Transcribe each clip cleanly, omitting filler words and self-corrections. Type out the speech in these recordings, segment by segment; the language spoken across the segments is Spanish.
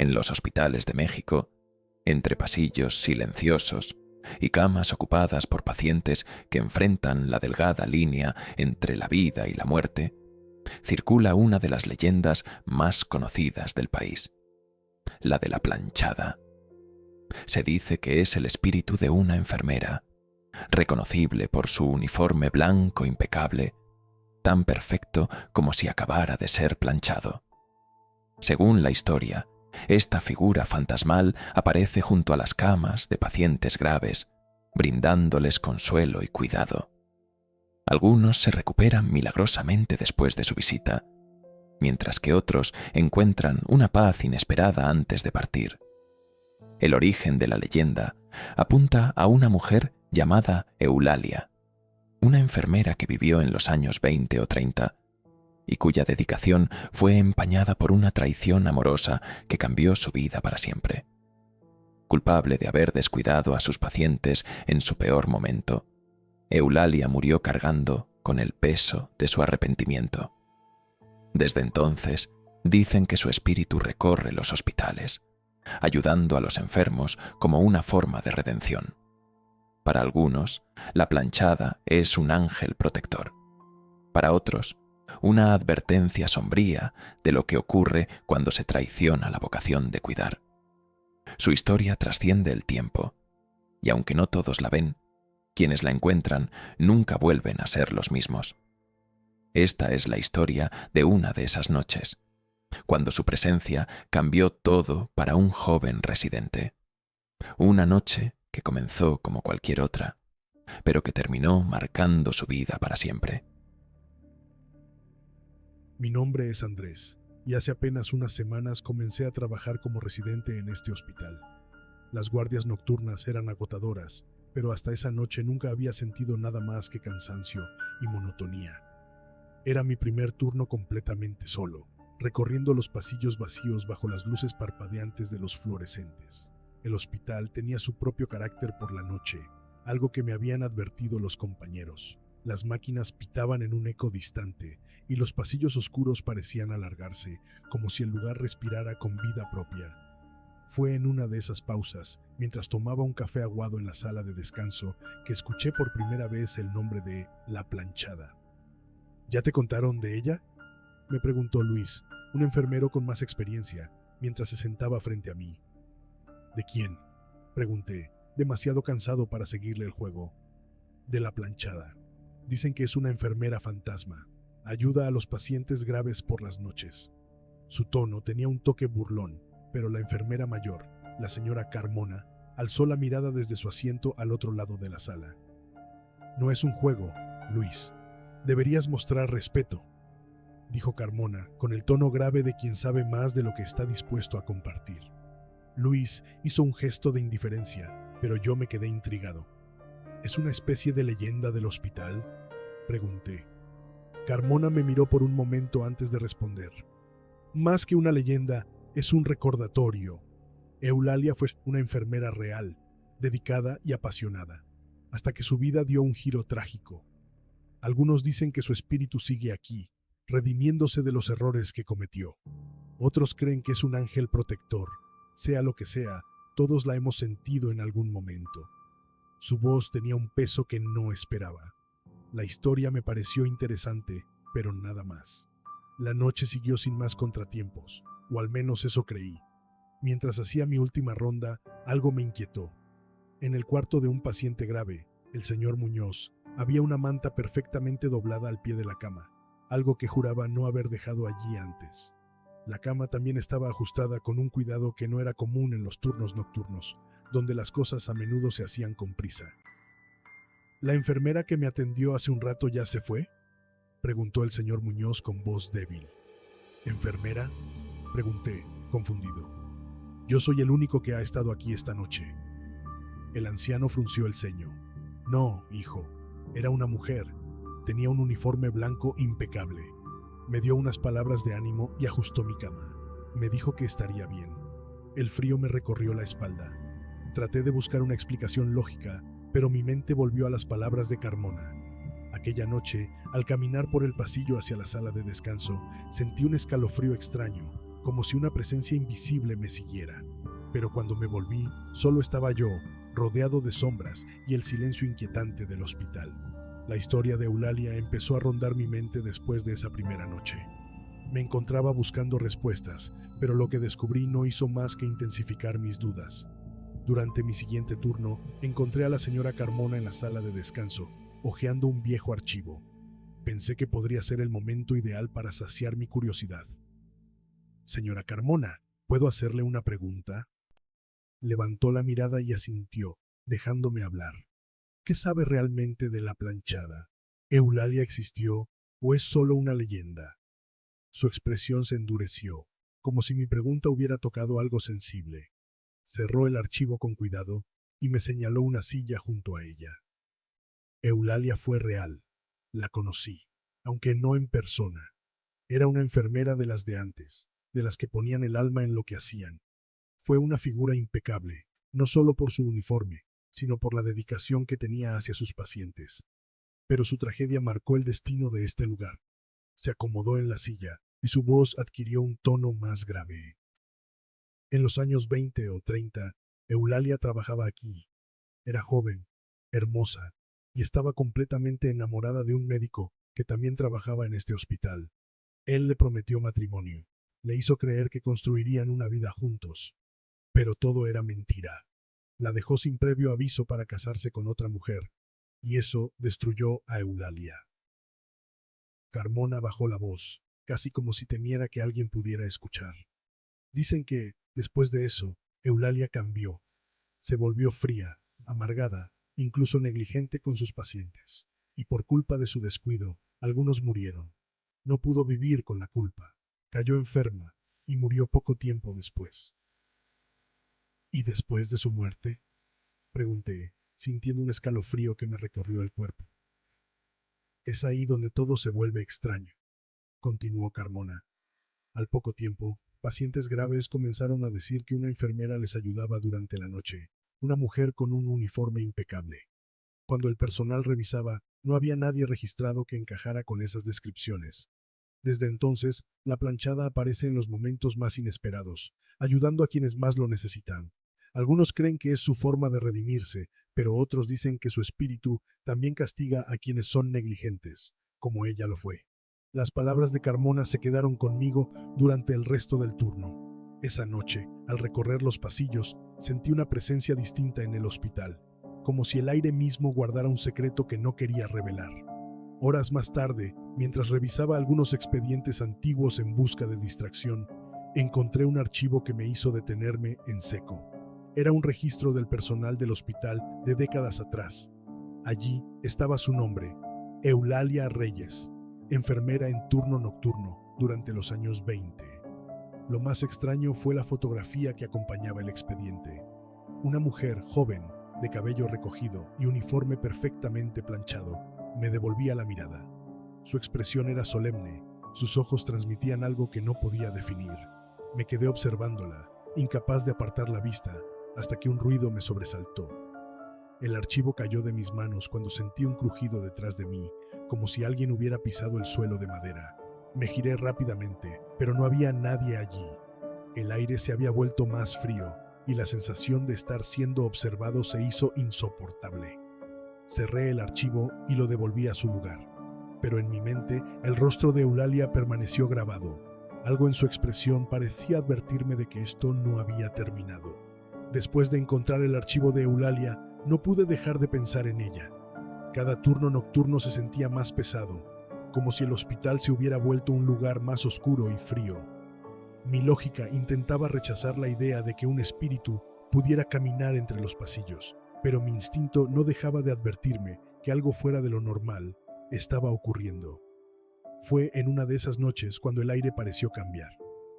En los hospitales de México, entre pasillos silenciosos y camas ocupadas por pacientes que enfrentan la delgada línea entre la vida y la muerte, circula una de las leyendas más conocidas del país, la de la planchada. Se dice que es el espíritu de una enfermera, reconocible por su uniforme blanco impecable, tan perfecto como si acabara de ser planchado. Según la historia, esta figura fantasmal aparece junto a las camas de pacientes graves, brindándoles consuelo y cuidado. Algunos se recuperan milagrosamente después de su visita, mientras que otros encuentran una paz inesperada antes de partir. El origen de la leyenda apunta a una mujer llamada Eulalia, una enfermera que vivió en los años 20 o 30 y cuya dedicación fue empañada por una traición amorosa que cambió su vida para siempre. Culpable de haber descuidado a sus pacientes en su peor momento, Eulalia murió cargando con el peso de su arrepentimiento. Desde entonces, dicen que su espíritu recorre los hospitales, ayudando a los enfermos como una forma de redención. Para algunos, la planchada es un ángel protector. Para otros, una advertencia sombría de lo que ocurre cuando se traiciona la vocación de cuidar. Su historia trasciende el tiempo, y aunque no todos la ven, quienes la encuentran nunca vuelven a ser los mismos. Esta es la historia de una de esas noches, cuando su presencia cambió todo para un joven residente. Una noche que comenzó como cualquier otra, pero que terminó marcando su vida para siempre. Mi nombre es Andrés, y hace apenas unas semanas comencé a trabajar como residente en este hospital. Las guardias nocturnas eran agotadoras, pero hasta esa noche nunca había sentido nada más que cansancio y monotonía. Era mi primer turno completamente solo, recorriendo los pasillos vacíos bajo las luces parpadeantes de los fluorescentes. El hospital tenía su propio carácter por la noche, algo que me habían advertido los compañeros. Las máquinas pitaban en un eco distante y los pasillos oscuros parecían alargarse, como si el lugar respirara con vida propia. Fue en una de esas pausas, mientras tomaba un café aguado en la sala de descanso, que escuché por primera vez el nombre de La Planchada. ¿Ya te contaron de ella?, me preguntó Luis, un enfermero con más experiencia, mientras se sentaba frente a mí. ¿De quién?, pregunté, demasiado cansado para seguirle el juego. De La Planchada. Dicen que es una enfermera fantasma. Ayuda a los pacientes graves por las noches. Su tono tenía un toque burlón, pero la enfermera mayor, la señora Carmona, alzó la mirada desde su asiento al otro lado de la sala. No es un juego, Luis. Deberías mostrar respeto, dijo Carmona, con el tono grave de quien sabe más de lo que está dispuesto a compartir. Luis hizo un gesto de indiferencia, pero yo me quedé intrigado. ¿Es una especie de leyenda del hospital?, pregunté. Carmona me miró por un momento antes de responder. Más que una leyenda, es un recordatorio. Eulalia fue una enfermera real, dedicada y apasionada, hasta que su vida dio un giro trágico. Algunos dicen que su espíritu sigue aquí, redimiéndose de los errores que cometió. Otros creen que es un ángel protector. Sea lo que sea, todos la hemos sentido en algún momento. Su voz tenía un peso que no esperaba. La historia me pareció interesante, pero nada más. La noche siguió sin más contratiempos, o al menos eso creí. Mientras hacía mi última ronda, algo me inquietó. En el cuarto de un paciente grave, el señor Muñoz, había una manta perfectamente doblada al pie de la cama, algo que juraba no haber dejado allí antes. La cama también estaba ajustada con un cuidado que no era común en los turnos nocturnos, donde las cosas a menudo se hacían con prisa. ¿La enfermera que me atendió hace un rato ya se fue?, preguntó el señor Muñoz con voz débil. ¿Enfermera?, pregunté, confundido. Yo soy el único que ha estado aquí esta noche. El anciano frunció el ceño. No, hijo, era una mujer. Tenía un uniforme blanco impecable. Me dio unas palabras de ánimo y ajustó mi cama. Me dijo que estaría bien. El frío me recorrió la espalda. Traté de buscar una explicación lógica, pero mi mente volvió a las palabras de Carmona. Aquella noche, al caminar por el pasillo hacia la sala de descanso, sentí un escalofrío extraño, como si una presencia invisible me siguiera. Pero cuando me volví, solo estaba yo, rodeado de sombras y el silencio inquietante del hospital. La historia de Eulalia empezó a rondar mi mente después de esa primera noche. Me encontraba buscando respuestas, pero lo que descubrí no hizo más que intensificar mis dudas. Durante mi siguiente turno, encontré a la señora Carmona en la sala de descanso, hojeando un viejo archivo. Pensé que podría ser el momento ideal para saciar mi curiosidad. «Señora Carmona, ¿puedo hacerle una pregunta?». Levantó la mirada y asintió, dejándome hablar. ¿Qué sabe realmente de la planchada? ¿Eulalia existió o es solo una leyenda? Su expresión se endureció, como si mi pregunta hubiera tocado algo sensible. Cerró el archivo con cuidado y me señaló una silla junto a ella. Eulalia fue real. La conocí, aunque no en persona. Era una enfermera de las de antes, de las que ponían el alma en lo que hacían. Fue una figura impecable, no solo por su uniforme, sino por la dedicación que tenía hacia sus pacientes. Pero su tragedia marcó el destino de este lugar. Se acomodó en la silla y su voz adquirió un tono más grave. En los años 20 o 30, Eulalia trabajaba aquí. Era joven, hermosa, y estaba completamente enamorada de un médico que también trabajaba en este hospital. Él le prometió matrimonio, le hizo creer que construirían una vida juntos. Pero todo era mentira. La dejó sin previo aviso para casarse con otra mujer, y eso destruyó a Eulalia. Carmona bajó la voz, casi como si temiera que alguien pudiera escuchar. Dicen que, después de eso, Eulalia cambió. Se volvió fría, amargada, incluso negligente con sus pacientes. Y por culpa de su descuido, algunos murieron. No pudo vivir con la culpa. Cayó enferma y murió poco tiempo después. ¿Y después de su muerte?, pregunté, sintiendo un escalofrío que me recorrió el cuerpo. Es ahí donde todo se vuelve extraño, continuó Carmona. Al poco tiempo, pacientes graves comenzaron a decir que una enfermera les ayudaba durante la noche, una mujer con un uniforme impecable. Cuando el personal revisaba, no había nadie registrado que encajara con esas descripciones. Desde entonces, la planchada aparece en los momentos más inesperados, ayudando a quienes más lo necesitan. Algunos creen que es su forma de redimirse, pero otros dicen que su espíritu también castiga a quienes son negligentes, como ella lo fue. Las palabras de Carmona se quedaron conmigo durante el resto del turno. Esa noche, al recorrer los pasillos, sentí una presencia distinta en el hospital, como si el aire mismo guardara un secreto que no quería revelar. Horas más tarde, mientras revisaba algunos expedientes antiguos en busca de distracción, encontré un archivo que me hizo detenerme en seco. Era un registro del personal del hospital de décadas atrás. Allí estaba su nombre, Eulalia Reyes, enfermera en turno nocturno durante los años 20. Lo más extraño fue la fotografía que acompañaba el expediente. Una mujer joven, de cabello recogido y uniforme perfectamente planchado, me devolvía la mirada. Su expresión era solemne, sus ojos transmitían algo que no podía definir. Me quedé observándola, incapaz de apartar la vista, hasta que un ruido me sobresaltó. El archivo cayó de mis manos cuando sentí un crujido detrás de mí, como si alguien hubiera pisado el suelo de madera. Me giré rápidamente, pero no había nadie allí. El aire se había vuelto más frío, y la sensación de estar siendo observado se hizo insoportable. Cerré el archivo y lo devolví a su lugar. Pero en mi mente, el rostro de Eulalia permaneció grabado. Algo en su expresión parecía advertirme de que esto no había terminado. Después de encontrar el archivo de Eulalia, no pude dejar de pensar en ella. Cada turno nocturno se sentía más pesado, como si el hospital se hubiera vuelto un lugar más oscuro y frío. Mi lógica intentaba rechazar la idea de que un espíritu pudiera caminar entre los pasillos, pero mi instinto no dejaba de advertirme que algo fuera de lo normal estaba ocurriendo. Fue en una de esas noches cuando el aire pareció cambiar.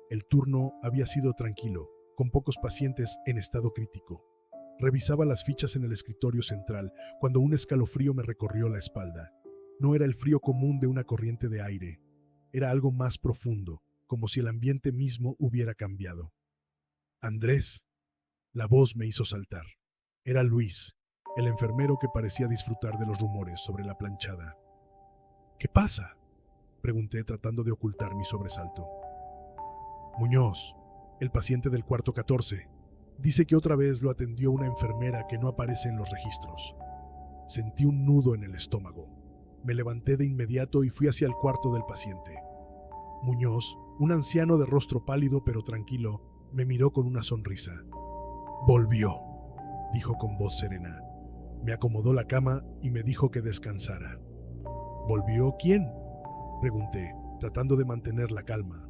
El turno había sido tranquilo, con pocos pacientes en estado crítico. Revisaba las fichas en el escritorio central cuando un escalofrío me recorrió la espalda. No era el frío común de una corriente de aire, era algo más profundo, como si el ambiente mismo hubiera cambiado. «Andrés», la voz me hizo saltar. Era Luis, el enfermero que parecía disfrutar de los rumores sobre la planchada. «¿Qué pasa?», pregunté tratando de ocultar mi sobresalto. Muñoz, el paciente del cuarto 14, dice que otra vez lo atendió una enfermera que no aparece en los registros. Sentí un nudo en el estómago. Me levanté de inmediato y fui hacia el cuarto del paciente. Muñoz, un anciano de rostro pálido pero tranquilo, me miró con una sonrisa. Volvió, dijo con voz serena. Me acomodó la cama y me dijo que descansara. ¿Volvió quién?, pregunté, tratando de mantener la calma.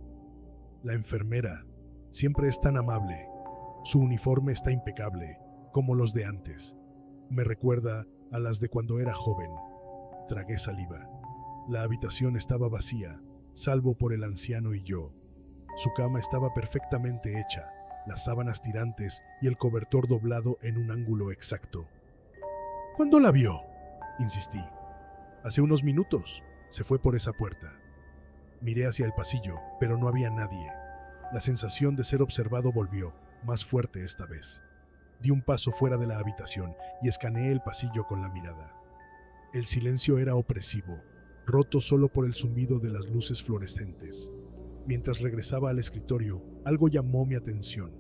La enfermera. Siempre es tan amable. Su uniforme está impecable, como los de antes. Me recuerda a las de cuando era joven. Tragué saliva. La habitación estaba vacía, salvo por el anciano y yo. Su cama estaba perfectamente hecha, las sábanas tirantes y el cobertor doblado en un ángulo exacto. ¿Cuándo la vio?, insistí. Hace unos minutos. Se fue por esa puerta. Miré hacia el pasillo, pero no había nadie. La sensación de ser observado volvió, más fuerte esta vez. Di un paso fuera de la habitación y escaneé el pasillo con la mirada. El silencio era opresivo, roto solo por el zumbido de las luces fluorescentes. Mientras regresaba al escritorio, algo llamó mi atención.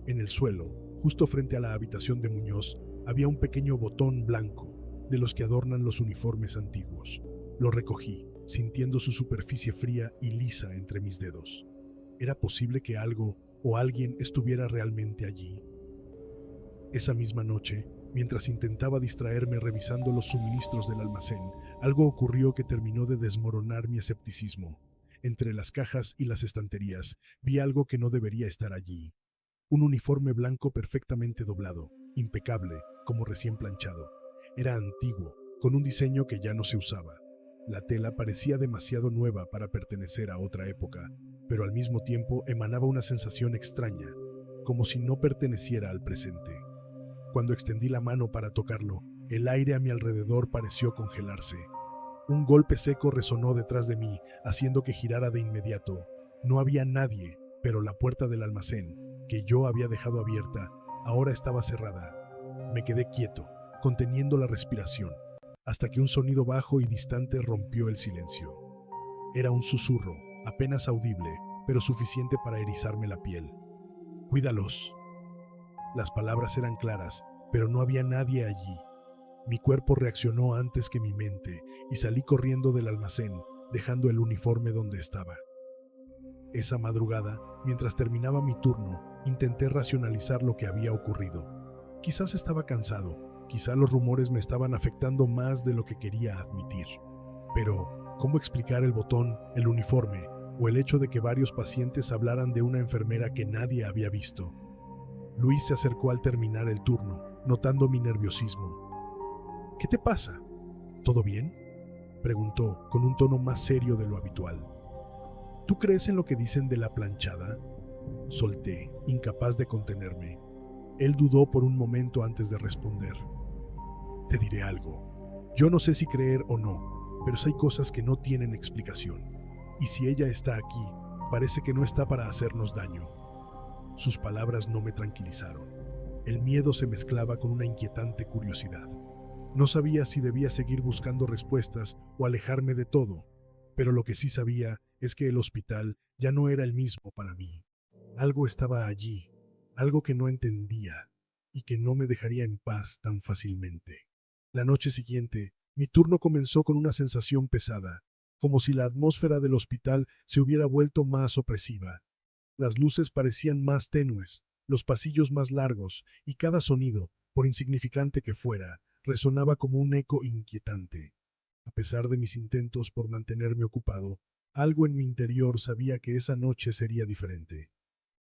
En el suelo, justo frente a la habitación de Muñoz, había un pequeño botón blanco, de los que adornan los uniformes antiguos. Lo recogí, sintiendo su superficie fría y lisa entre mis dedos. ¿Era posible que algo o alguien estuviera realmente allí? Esa misma noche, mientras intentaba distraerme revisando los suministros del almacén, algo ocurrió que terminó de desmoronar mi escepticismo. Entre las cajas y las estanterías, vi algo que no debería estar allí. Un uniforme blanco perfectamente doblado, impecable, como recién planchado. Era antiguo, con un diseño que ya no se usaba. La tela parecía demasiado nueva para pertenecer a otra época, pero al mismo tiempo emanaba una sensación extraña, como si no perteneciera al presente. Cuando extendí la mano para tocarlo, el aire a mi alrededor pareció congelarse. Un golpe seco resonó detrás de mí, haciendo que girara de inmediato. No había nadie, pero la puerta del almacén, que yo había dejado abierta, ahora estaba cerrada. Me quedé quieto, conteniendo la respiración, hasta que un sonido bajo y distante rompió el silencio. Era un susurro, apenas audible, pero suficiente para erizarme la piel. «Cuídalos». Las palabras eran claras, pero no había nadie allí. Mi cuerpo reaccionó antes que mi mente y salí corriendo del almacén, dejando el uniforme donde estaba. Esa madrugada, mientras terminaba mi turno, intenté racionalizar lo que había ocurrido. Quizás estaba cansado, quizás los rumores me estaban afectando más de lo que quería admitir. Pero, ¿cómo explicar el botón, el uniforme, o el hecho de que varios pacientes hablaran de una enfermera que nadie había visto? Luis se acercó al terminar el turno, notando mi nerviosismo. «¿Qué te pasa? ¿Todo bien?», preguntó, con un tono más serio de lo habitual. «¿Tú crees en lo que dicen de la planchada?», solté, incapaz de contenerme. Él dudó por un momento antes de responder. «Te diré algo. Yo no sé si creer o no, pero hay cosas que no tienen explicación. Y si ella está aquí, parece que no está para hacernos daño». Sus palabras no me tranquilizaron. El miedo se mezclaba con una inquietante curiosidad. No sabía si debía seguir buscando respuestas o alejarme de todo, pero lo que sí sabía es que el hospital ya no era el mismo para mí. Algo estaba allí, algo que no entendía y que no me dejaría en paz tan fácilmente. La noche siguiente, mi turno comenzó con una sensación pesada, como si la atmósfera del hospital se hubiera vuelto más opresiva. Las luces parecían más tenues, los pasillos más largos, y cada sonido, por insignificante que fuera, resonaba como un eco inquietante. A pesar de mis intentos por mantenerme ocupado, algo en mi interior sabía que esa noche sería diferente.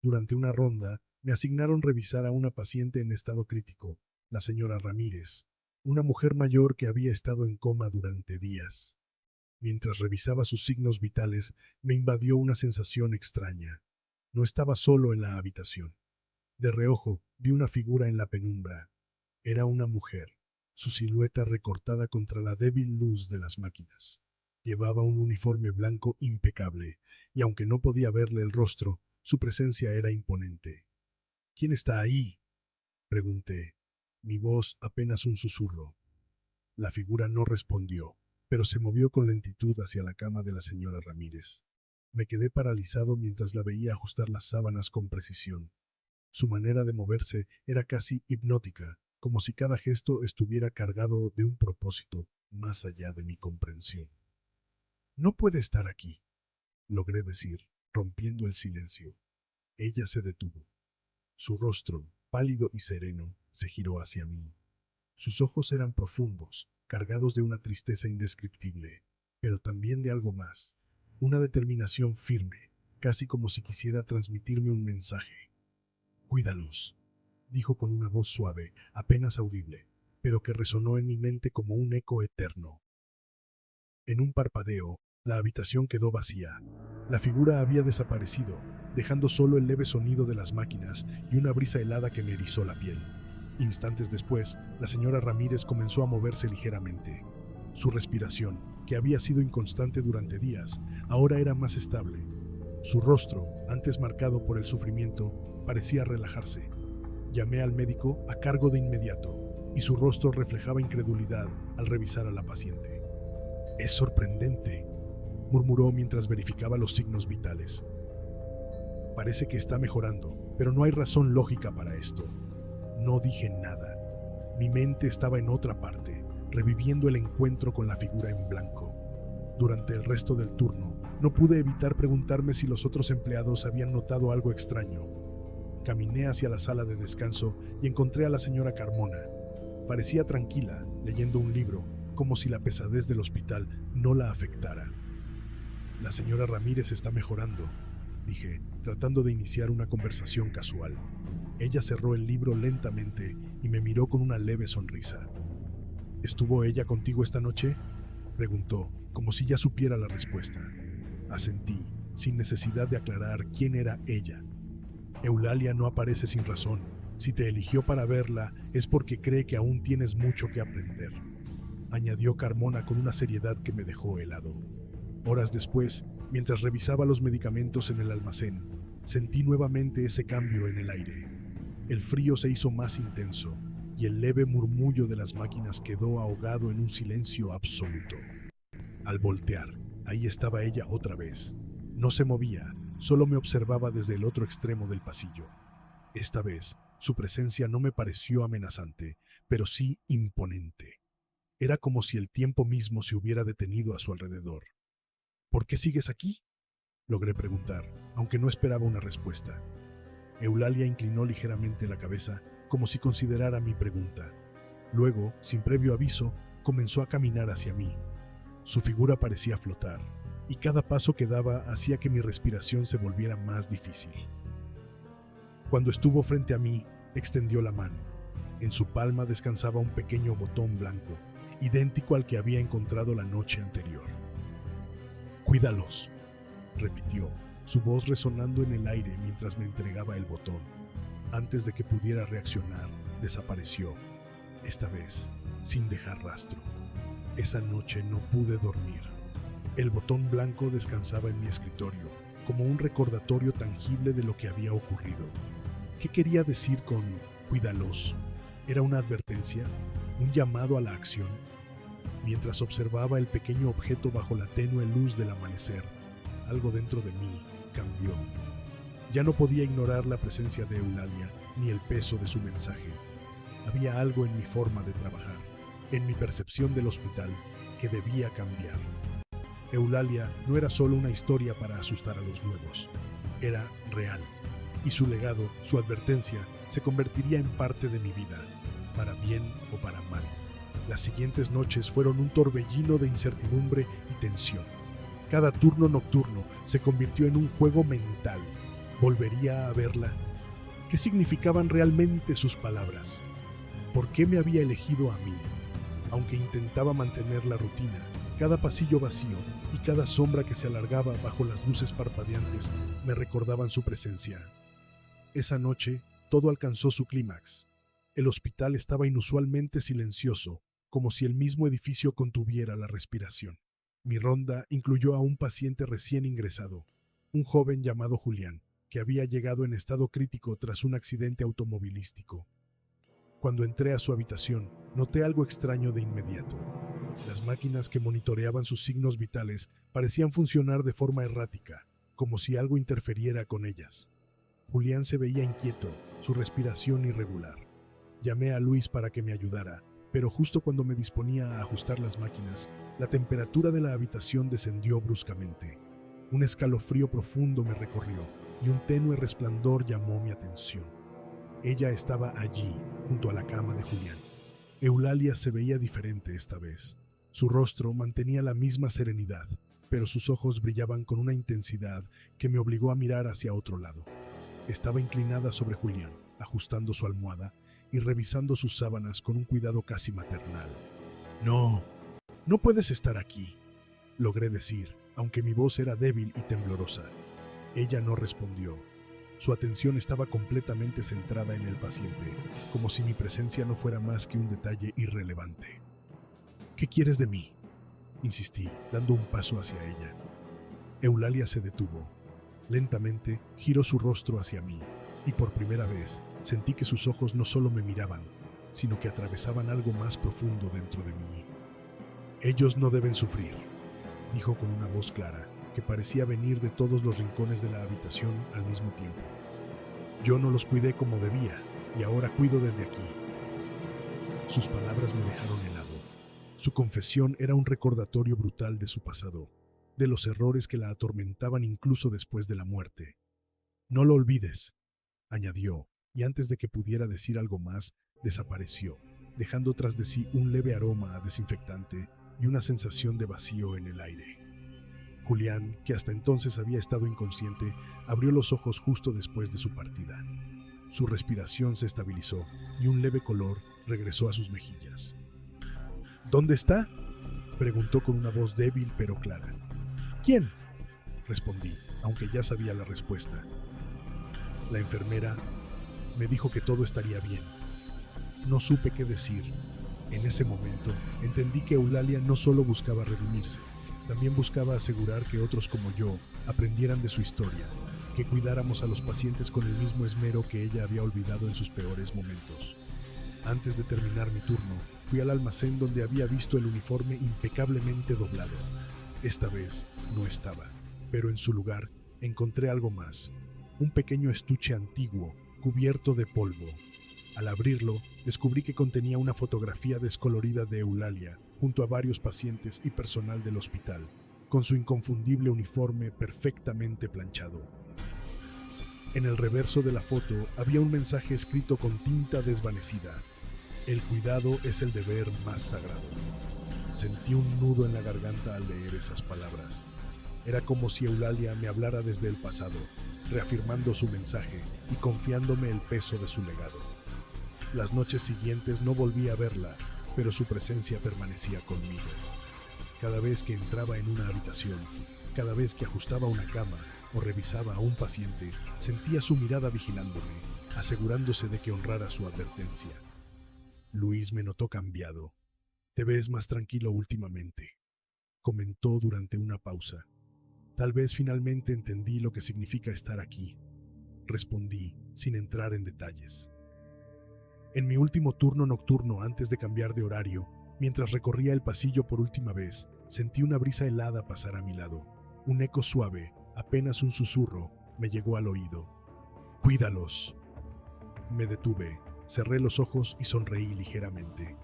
Durante una ronda, me asignaron revisar a una paciente en estado crítico, la señora Ramírez, una mujer mayor que había estado en coma durante días. Mientras revisaba sus signos vitales, me invadió una sensación extraña. No estaba solo en la habitación. De reojo, vi una figura en la penumbra. Era una mujer, su silueta recortada contra la débil luz de las máquinas. Llevaba un uniforme blanco impecable, y aunque no podía verle el rostro, su presencia era imponente. «¿Quién está ahí?», pregunté, mi voz apenas un susurro. La figura no respondió, pero se movió con lentitud hacia la cama de la señora Ramírez. Me quedé paralizado mientras la veía ajustar las sábanas con precisión. Su manera de moverse era casi hipnótica, como si cada gesto estuviera cargado de un propósito más allá de mi comprensión. No puede estar aquí, logré decir, rompiendo el silencio. Ella se detuvo. Su rostro, pálido y sereno, se giró hacia mí. Sus ojos eran profundos, cargados de una tristeza indescriptible, pero también de algo más, una determinación firme, casi como si quisiera transmitirme un mensaje. Cuídalos, dijo con una voz suave, apenas audible, pero que resonó en mi mente como un eco eterno. En un parpadeo, la habitación quedó vacía. La figura había desaparecido, dejando solo el leve sonido de las máquinas y una brisa helada que me erizó la piel. Instantes después, la señora Ramírez comenzó a moverse ligeramente. Su respiración, que había sido inconstante durante días, ahora era más estable. Su rostro, antes marcado por el sufrimiento, parecía relajarse. Llamé al médico a cargo de inmediato, y su rostro reflejaba incredulidad al revisar a la paciente. Es sorprendente, murmuró mientras verificaba los signos vitales. Parece que está mejorando, pero no hay razón lógica para esto. No dije nada. Mi mente estaba en otra parte, reviviendo el encuentro con la figura en blanco. Durante el resto del turno, no pude evitar preguntarme si los otros empleados habían notado algo extraño. Caminé hacia la sala de descanso y encontré a la señora Carmona. Parecía tranquila, leyendo un libro, como si la pesadez del hospital no la afectara. La señora Ramírez está mejorando, dije, tratando de iniciar una conversación casual. Ella cerró el libro lentamente y me miró con una leve sonrisa. ¿Estuvo ella contigo esta noche?, preguntó, como si ya supiera la respuesta. Asentí, sin necesidad de aclarar quién era ella. Eulalia no aparece sin razón. Si te eligió para verla, es porque cree que aún tienes mucho que aprender, añadió Carmona con una seriedad que me dejó helado. Horas después, mientras revisaba los medicamentos en el almacén, sentí nuevamente ese cambio en el aire. El frío se hizo más intenso y el leve murmullo de las máquinas quedó ahogado en un silencio absoluto. Al voltear, ahí estaba ella otra vez. No se movía, solo me observaba desde el otro extremo del pasillo. Esta vez, su presencia no me pareció amenazante, pero sí imponente. Era como si el tiempo mismo se hubiera detenido a su alrededor. ¿Por qué sigues aquí?, logré preguntar, aunque no esperaba una respuesta. Eulalia inclinó ligeramente la cabeza, como si considerara mi pregunta. Luego, sin previo aviso, comenzó a caminar hacia mí. Su figura parecía flotar, y cada paso que daba hacía que mi respiración se volviera más difícil. Cuando estuvo frente a mí, extendió la mano. En su palma descansaba un pequeño botón blanco, idéntico al que había encontrado la noche anterior. «Cuídalos», repitió, su voz resonando en el aire mientras me entregaba el botón. Antes de que pudiera reaccionar, desapareció, esta vez sin dejar rastro. Esa noche no pude dormir. El botón blanco descansaba en mi escritorio, como un recordatorio tangible de lo que había ocurrido. ¿Qué quería decir con «cuídalos»? ¿Era una advertencia? ¿Un llamado a la acción? Mientras observaba el pequeño objeto bajo la tenue luz del amanecer, algo dentro de mí cambió. Ya no podía ignorar la presencia de Eulalia ni el peso de su mensaje. Había algo en mi forma de trabajar, en mi percepción del hospital, que debía cambiar. Eulalia no era solo una historia para asustar a los nuevos, era real, y su legado, su advertencia, se convertiría en parte de mi vida, para bien o para mal. Las siguientes noches fueron un torbellino de incertidumbre y tensión. Cada turno nocturno se convirtió en un juego mental. ¿Volvería a verla? ¿Qué significaban realmente sus palabras? ¿Por qué me había elegido a mí? Aunque intentaba mantener la rutina, cada pasillo vacío y cada sombra que se alargaba bajo las luces parpadeantes me recordaban su presencia. Esa noche, todo alcanzó su clímax. El hospital estaba inusualmente silencioso, como si el mismo edificio contuviera la respiración. Mi ronda incluyó a un paciente recién ingresado, un joven llamado Julián, que había llegado en estado crítico tras un accidente automovilístico. Cuando entré a su habitación, noté algo extraño de inmediato. Las máquinas que monitoreaban sus signos vitales parecían funcionar de forma errática. como si algo interferiera con ellas. Julián se veía inquieto, su respiración irregular. Llamé a Luis para que me ayudara, pero justo cuando me disponía a ajustar las máquinas, la temperatura de la habitación descendió bruscamente. Un escalofrío profundo me recorrió y un tenue resplandor llamó mi atención. Ella estaba allí, junto a la cama de Julián. Eulalia se veía diferente esta vez. Su rostro mantenía la misma serenidad, pero sus ojos brillaban con una intensidad que me obligó a mirar hacia otro lado. Estaba inclinada sobre Julián, ajustando su almohada y revisando sus sábanas con un cuidado casi maternal. No puedes estar aquí, logré decir, aunque mi voz era débil y temblorosa. Ella no respondió. Su atención estaba completamente centrada en el paciente, como si mi presencia no fuera más que un detalle irrelevante. ¿Qué quieres de mí?, insistí, dando un paso hacia ella. Eulalia se detuvo. Lentamente giró su rostro hacia mí, y por primera vez sentí que sus ojos no solo me miraban, sino que atravesaban algo más profundo dentro de mí. Ellos no deben sufrir, dijo con una voz clara, que parecía venir de todos los rincones de la habitación al mismo tiempo. Yo no los cuidé como debía, y ahora cuido desde aquí. Sus palabras me dejaron helado. Su confesión era un recordatorio brutal de su pasado, de los errores que la atormentaban incluso después de la muerte. No lo olvides, añadió, y antes de que pudiera decir algo más, desapareció, dejando tras de sí un leve aroma a desinfectante y una sensación de vacío en el aire. Julián, que hasta entonces había estado inconsciente, abrió los ojos justo después de su partida. Su respiración se estabilizó y un leve color regresó a sus mejillas. ¿Dónde está?, preguntó con una voz débil pero clara. ¿Quién?, respondí, aunque ya sabía la respuesta. La enfermera me dijo que todo estaría bien. No supe qué decir. En ese momento entendí que Eulalia no solo buscaba redimirse, también buscaba asegurar que otros como yo aprendieran de su historia, que cuidáramos a los pacientes con el mismo esmero que ella había olvidado en sus peores momentos. Antes de terminar mi turno, fui al almacén donde había visto el uniforme impecablemente doblado. Esta vez no estaba, pero en su lugar encontré algo más, un pequeño estuche antiguo, cubierto de polvo. Al abrirlo, descubrí que contenía una fotografía descolorida de Eulalia, junto a varios pacientes y personal del hospital, con su inconfundible uniforme perfectamente planchado. En el reverso de la foto había un mensaje escrito con tinta desvanecida: el cuidado es el deber más sagrado. Sentí un nudo en la garganta al leer esas palabras. Era como si Eulalia me hablara desde el pasado, reafirmando su mensaje y confiándome el peso de su legado. Las noches siguientes no volví a verla, pero su presencia permanecía conmigo. Cada vez que entraba en una habitación, cada vez que ajustaba una cama o revisaba a un paciente, sentía su mirada vigilándome, asegurándose de que honrara su advertencia. Luis me notó cambiado. «Te ves más tranquilo últimamente», comentó durante una pausa. «Tal vez finalmente entendí lo que significa estar aquí», respondí, sin entrar en detalles. En mi último turno nocturno antes de cambiar de horario, mientras recorría el pasillo por última vez, sentí una brisa helada pasar a mi lado. Un eco suave, apenas un susurro, me llegó al oído. «Cuídalos». Me detuve, cerré los ojos y sonreí ligeramente.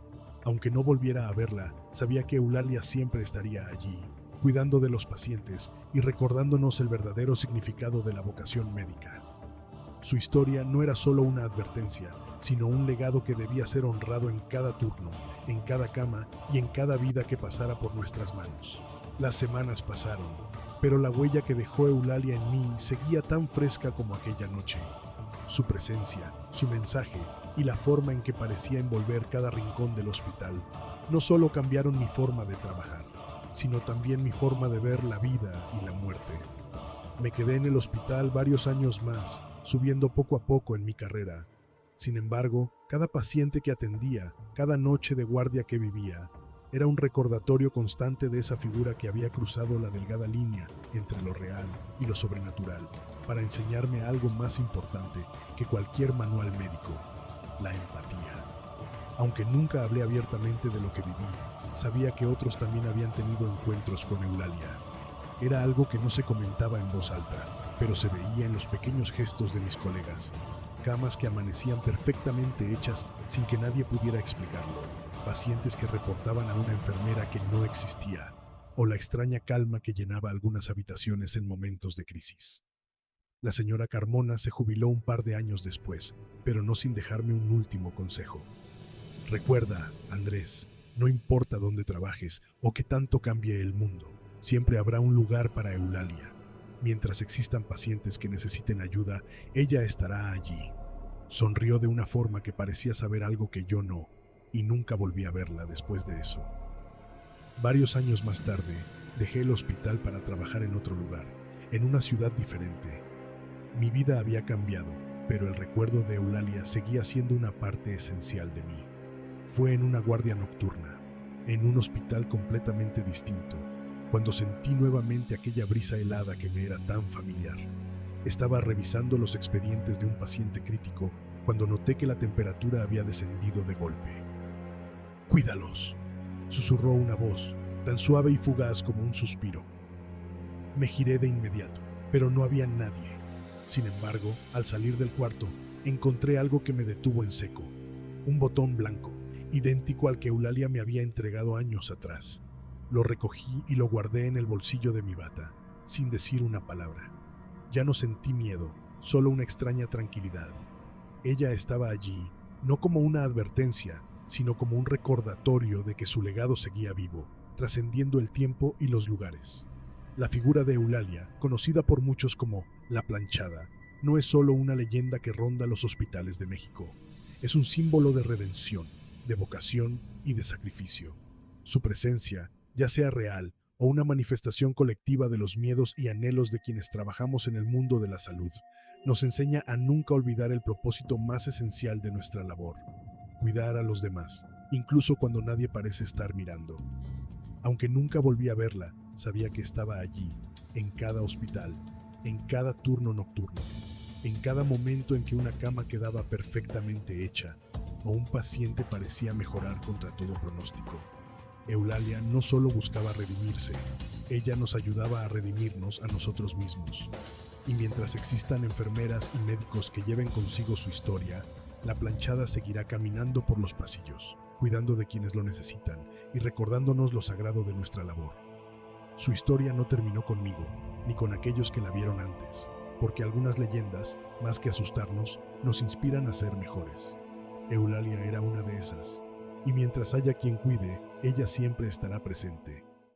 Aunque no volviera a verla, sabía que Eulalia siempre estaría allí, cuidando de los pacientes y recordándonos el verdadero significado de la vocación médica. Su historia no era solo una advertencia, sino un legado que debía ser honrado en cada turno, en cada cama y en cada vida que pasara por nuestras manos. Las semanas pasaron, pero la huella que dejó Eulalia en mí seguía tan fresca como aquella noche. Su presencia, su mensaje y la forma en que parecía envolver cada rincón del hospital no solo cambiaron mi forma de trabajar, sino también mi forma de ver la vida y la muerte. Me quedé en el hospital varios años más, subiendo poco a poco en mi carrera. Sin embargo, cada paciente que atendía, cada noche de guardia que vivía, era un recordatorio constante de esa figura que había cruzado la delgada línea entre lo real y lo sobrenatural, para enseñarme algo más importante que cualquier manual médico: la empatía. Aunque nunca hablé abiertamente de lo que viví, sabía que otros también habían tenido encuentros con Eulalia. Era algo que no se comentaba en voz alta, pero se veía en los pequeños gestos de mis colegas. Camas que amanecían perfectamente hechas sin que nadie pudiera explicarlo. Pacientes que reportaban a una enfermera que no existía, o la extraña calma que llenaba algunas habitaciones en momentos de crisis. La señora Carmona se jubiló un par de años después, pero no sin dejarme un último consejo. Recuerda, Andrés, no importa dónde trabajes o qué tanto cambie el mundo, siempre habrá un lugar para Eulalia. Mientras existan pacientes que necesiten ayuda, ella estará allí. Sonrió de una forma que parecía saber algo que yo no, y nunca volví a verla después de eso. Varios años más tarde, dejé el hospital para trabajar en otro lugar, en una ciudad diferente. Mi vida había cambiado, pero el recuerdo de Eulalia seguía siendo una parte esencial de mí. Fue en una guardia nocturna, en un hospital completamente distinto, cuando sentí nuevamente aquella brisa helada que me era tan familiar. Estaba revisando los expedientes de un paciente crítico cuando noté que la temperatura había descendido de golpe. «Cuídalos», susurró una voz, tan suave y fugaz como un suspiro. Me giré de inmediato, pero no había nadie. Sin embargo, al salir del cuarto, encontré algo que me detuvo en seco. Un botón blanco, idéntico al que Eulalia me había entregado años atrás. Lo recogí y lo guardé en el bolsillo de mi bata, sin decir una palabra. Ya no sentí miedo, solo una extraña tranquilidad. Ella estaba allí, no como una advertencia, sino como un recordatorio de que su legado seguía vivo, trascendiendo el tiempo y los lugares. La figura de Eulalia, conocida por muchos como la Planchada, no es solo una leyenda que ronda los hospitales de México. Es un símbolo de redención, de vocación y de sacrificio. Su presencia, ya sea real o una manifestación colectiva de los miedos y anhelos de quienes trabajamos en el mundo de la salud, nos enseña a nunca olvidar el propósito más esencial de nuestra labor: cuidar a los demás, incluso cuando nadie parece estar mirando. Aunque nunca volví a verla, sabía que estaba allí, en cada hospital, en cada turno nocturno, en cada momento en que una cama quedaba perfectamente hecha o un paciente parecía mejorar contra todo pronóstico. Eulalia no solo buscaba redimirse, ella nos ayudaba a redimirnos a nosotros mismos. Y mientras existan enfermeras y médicos que lleven consigo su historia, la Planchada seguirá caminando por los pasillos, cuidando de quienes lo necesitan y recordándonos lo sagrado de nuestra labor. Su historia no terminó conmigo, ni con aquellos que la vieron antes, porque algunas leyendas, más que asustarnos, nos inspiran a ser mejores. Eulalia era una de esas, y mientras haya quien cuide, ella siempre estará presente,